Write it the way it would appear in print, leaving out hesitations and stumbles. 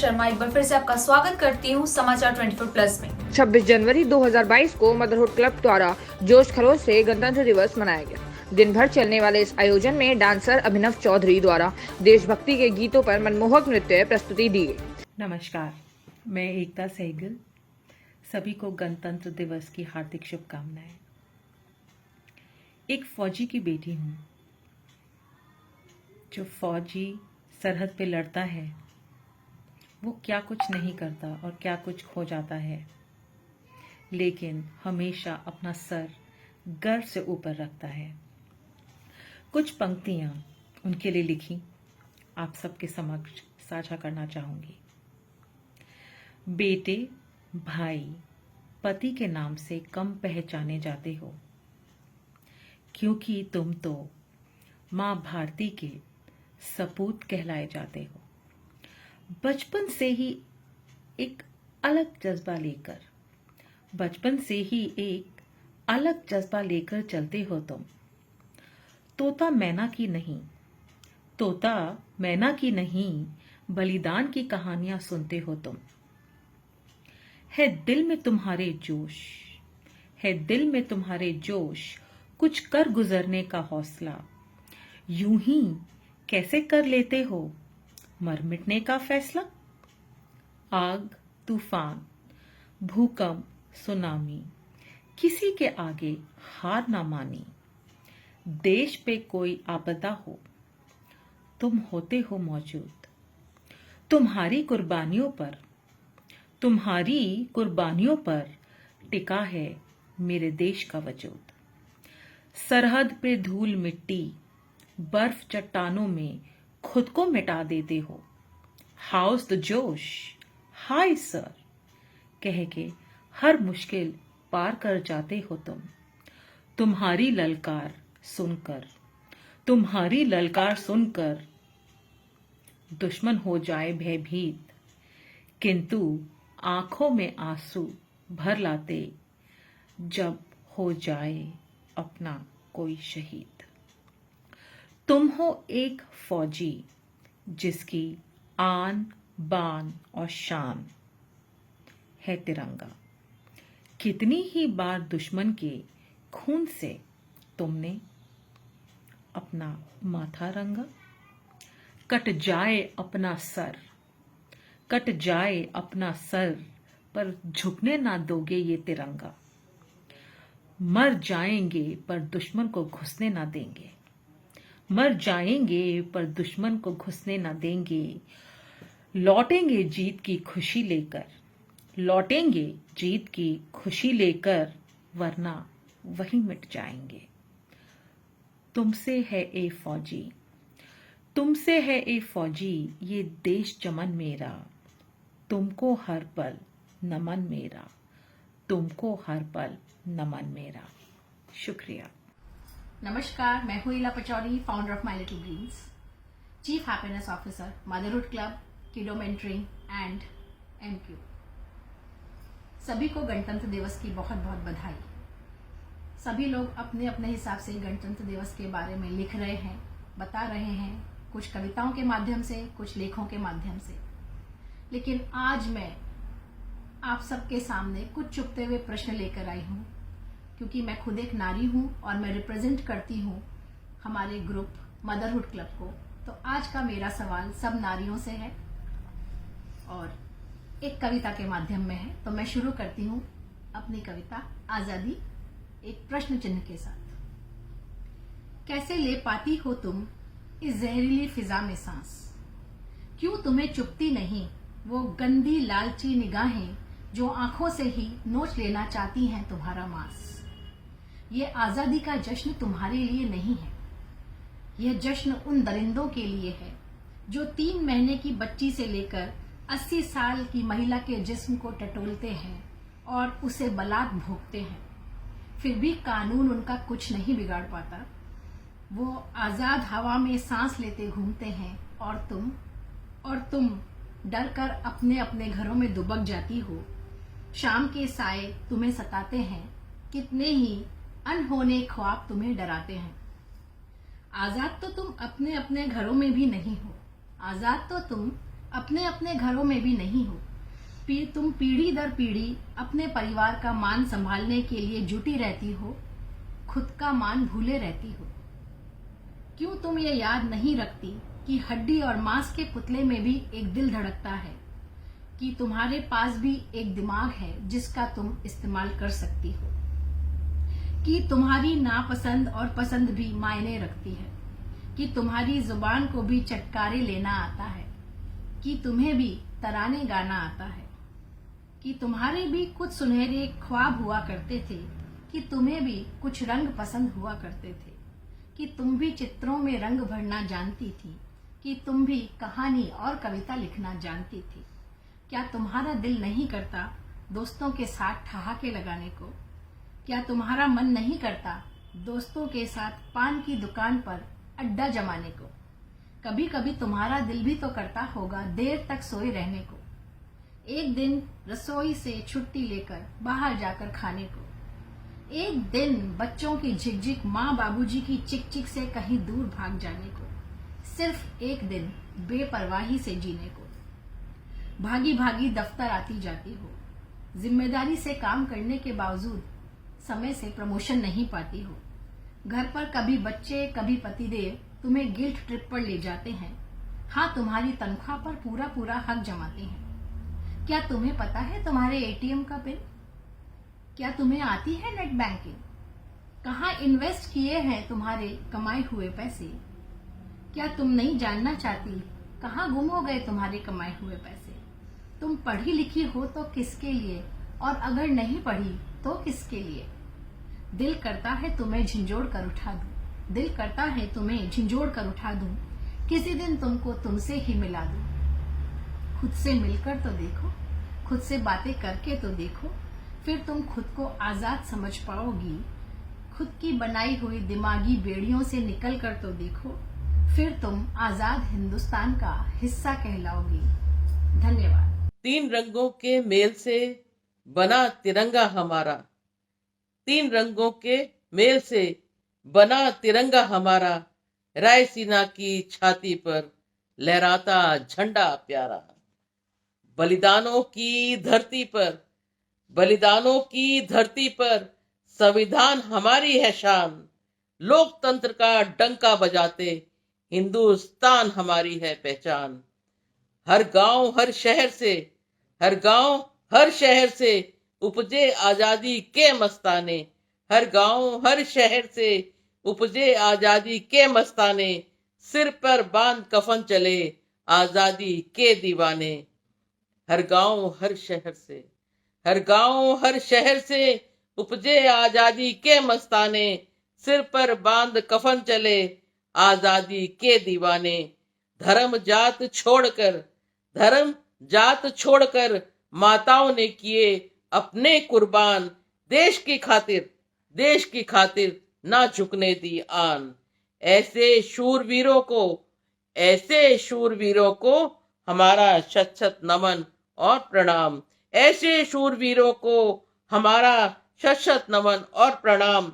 शर्मा एक बार फिर से आपका स्वागत करती हूँ समाचार 24+ में। 26 जनवरी 2022 को मदरहुड क्लब द्वारा जोश खरोश से गणतंत्र दिवस मनाया गया। दिन भर चलने वाले इस आयोजन में डांसर अभिनव चौधरी द्वारा देशभक्ति के गीतों पर मनमोहक नृत्य प्रस्तुति दी गई। नमस्कार, मैं एकता सहगल। सभी को गणतंत्र दिवस की हार्दिक शुभकामनाएं। एक फौजी की बेटी हूँ। जो फौजी सरहद पे लड़ता है वो क्या कुछ नहीं करता और क्या कुछ खो जाता है, लेकिन हमेशा अपना सर गर्व से ऊपर रखता है। कुछ पंक्तियाँ उनके लिए लिखी, आप सबके समक्ष साझा करना चाहूँगी। बेटे, भाई, पति के नाम से कम पहचाने जाते हो, क्योंकि तुम तो माँ भारती के सपूत कहलाए जाते हो। बचपन से ही एक अलग जज्बा लेकर चलते हो तुम। तोता मैना की नहीं बलिदान की कहानियां सुनते हो तुम। है दिल में तुम्हारे जोश, कुछ कर गुजरने का हौसला। यूं ही कैसे कर लेते हो मर मिटने का फैसला। आग, तूफान, भूकंप, सुनामी, किसी के आगे हार ना मानी। देश पे कोई आपदा हो, तुम होते हो मौजूद। तुम्हारी कुर्बानियों पर टिका है मेरे देश का वजूद। सरहद पे धूल मिट्टी, बर्फ चट्टानों में खुद को मिटा देते हो। हाउस द जोश, हाय सर कह के हर मुश्किल पार कर जाते हो तुम। तुम्हारी ललकार सुनकर दुश्मन हो जाए भयभीत, किंतु आंखों में आंसू भर लाते जब हो जाए अपना कोई शहीद। तुम हो एक फौजी जिसकी आन बान और शान है तिरंगा। कितनी ही बार दुश्मन के खून से तुमने अपना माथा रंगा। कट जाए अपना सर पर झुकने ना दोगे ये तिरंगा। मर जाएंगे पर दुश्मन को घुसने ना देंगे। लौटेंगे जीत की खुशी लेकर, वरना वहीं मिट जाएंगे। तुमसे है ए फौजी ये देश चमन मेरा। तुमको हर पल नमन मेरा। शुक्रिया। नमस्कार, मैं हूँ Ila Pachauri, founder of my little greens, chief happiness officer, motherhood club, kiddo mentoring and MQ। सभी को गणतंत्र दिवस की बहुत बहुत बधाई। सभी लोग अपने अपने हिसाब से गणतंत्र दिवस के बारे में लिख रहे हैं, बता रहे हैं, कुछ कविताओं के माध्यम से, कुछ लेखों के माध्यम से। लेकिन आज मैं आप सबके सामने कुछ चुपते हुए प्रश्न लेकर आई हूँ, क्योंकि मैं खुद एक नारी हूँ और मैं रिप्रेजेंट करती हूँ हमारे ग्रुप मदरहुड क्लब को। तो आज का मेरा सवाल सब नारियों से है और एक कविता के माध्यम में है। तो मैं शुरू करती हूँ अपनी कविता आजादी एक प्रश्न चिन्ह के साथ। कैसे ले पाती हो तुम इस जहरीली फिजा में सांस? क्यों तुम्हें चुपती नहीं वो गंदी लालची निगाहें जो आंखों से ही नोच लेना चाहती हैं तुम्हारा मांस? ये आजादी का जश्न तुम्हारे लिए नहीं है, यह जश्न उन दरिंदों के लिए है जो 3 महीने की बच्ची से लेकर 80 साल की महिला के जिस्म को टटोलते हैं और उसे बलात् भोगते हैं। फिर भी कानून उनका कुछ नहीं बिगाड़ पाता। वो आजाद हवा में सांस लेते घूमते हैं और तुम डर कर अपने अपने घरों में दुबक जाती हो। शाम के साए तुम्हें सताते हैं, कितने ही अनहोने ख्वाब तुम्हें डराते हैं। आजाद तो तुम अपने अपने घरों में भी नहीं हो, आजाद तो तुम अपने अपने घरों में भी नहीं हो। तुम पीढ़ी दर पीढ़ी अपने परिवार का मान संभालने के लिए जुटी रहती हो, खुद का मान भूले रहती हो। क्यों तुम ये याद नहीं रखती कि हड्डी और मांस के पुतले में भी एक दिल धड़कता है, कि तुम्हारे पास भी एक दिमाग है जिसका तुम इस्तेमाल कर सकती हो, कि तुम्हारी नापसंद और पसंद भी मायने रखती है, कि तुम्हारी जुबान को भी चटकारे लेना आता है, कि तुम्हें भी तराने गाना आता है, कि तुम्हारे भी कुछ सुनहरे ख्वाब हुआ करते थे, कि तुम्हें भी कुछ रंग पसंद हुआ करते थे, कि तुम भी चित्रों में रंग भरना जानती थी, कि तुम भी कहानी और कविता लिखना जानती थी। क्या तुम्हारा दिल नहीं करता दोस्तों के साथ ठहाके लगाने को? क्या तुम्हारा मन नहीं करता दोस्तों के साथ पान की दुकान पर अड्डा जमाने को? कभी कभी तुम्हारा दिल भी तो करता होगा देर तक सोए रहने को, एक दिन रसोई से छुट्टी लेकर बाहर जाकर खाने को, एक दिन बच्चों की झिकझिक माँ बाबूजी की चिक चिक से कहीं दूर भाग जाने को, सिर्फ एक दिन बेपरवाही से जीने को। भागी भागी दफ्तर आती जाती हो, जिम्मेदारी से काम करने के बावजूद समय से प्रमोशन नहीं पाती हो। घर पर कभी बच्चे कभी पतिदेव तुम्हें गिल्ट ट्रिप पर ले जाते हैं। हाँ, तुम्हारी तनख्वाह पर पूरा पूरा हक जमाते हैं। क्या तुम्हें पता है तुम्हारे एटीएम का पिन? क्या तुम्हें आती है नेट बैंकिंग? कहाँ इन्वेस्ट किए हैं तुम्हारे कमाए हुए पैसे? क्या तुम नहीं जानना चाहती कहाँ गुम हो गए तुम्हारे कमाए हुए पैसे? तुम पढ़ी लिखी हो तो किसके लिए, और अगर नहीं पढ़ी तो किसके लिए? दिल करता है तुम्हें झिंझोड़ कर उठा दूं, दिल करता है तुम्हें झिंझोड़ कर उठा दूं, किसी दिन तुमको तुमसे ही मिला दूं। खुद से मिलकर तो देखो, खुद से बातें करके तो देखो, फिर तुम खुद को आजाद समझ पाओगी। खुद की बनाई हुई दिमागी बेड़ियों से निकल कर तो देखो, फिर तुम आजाद हिंदुस्तान का हिस्सा कहलाओगी। धन्यवाद। 3 रंगों के मेल से बना तिरंगा हमारा, 3 रंगों के मेल से बना तिरंगा हमारा, रायसीना की छाती पर लहराता झंडा प्यारा। बलिदानों की धरती पर, बलिदानों की धरती पर संविधान हमारी है शान। लोकतंत्र का डंका बजाते हिंदुस्तान हमारी है पहचान। हर गांव हर शहर से, हर गांव हर शहर से उपजे आजादी के मस्ताने, हर गांव हर शहर से उपजे आजादी के मस्ताने, सिर पर बांध कफन चले आजादी के दीवाने। हर गांव हर शहर से, हर गांव हर शहर से उपजे आजादी के मस्ताने, सिर पर बांध कफन चले आजादी के दीवाने। धर्म जात छोड़कर, धर्म जात छोड़कर माताओं ने किए अपने कुर्बान, देश की खातिर, देश की खातिर ना झुकने दी आन। ऐसे शूरवीरों को, ऐसे शूरवीरों को हमारा शत शत नमन और प्रणाम। ऐसे शूरवीरों को हमारा शत शत नमन और प्रणाम।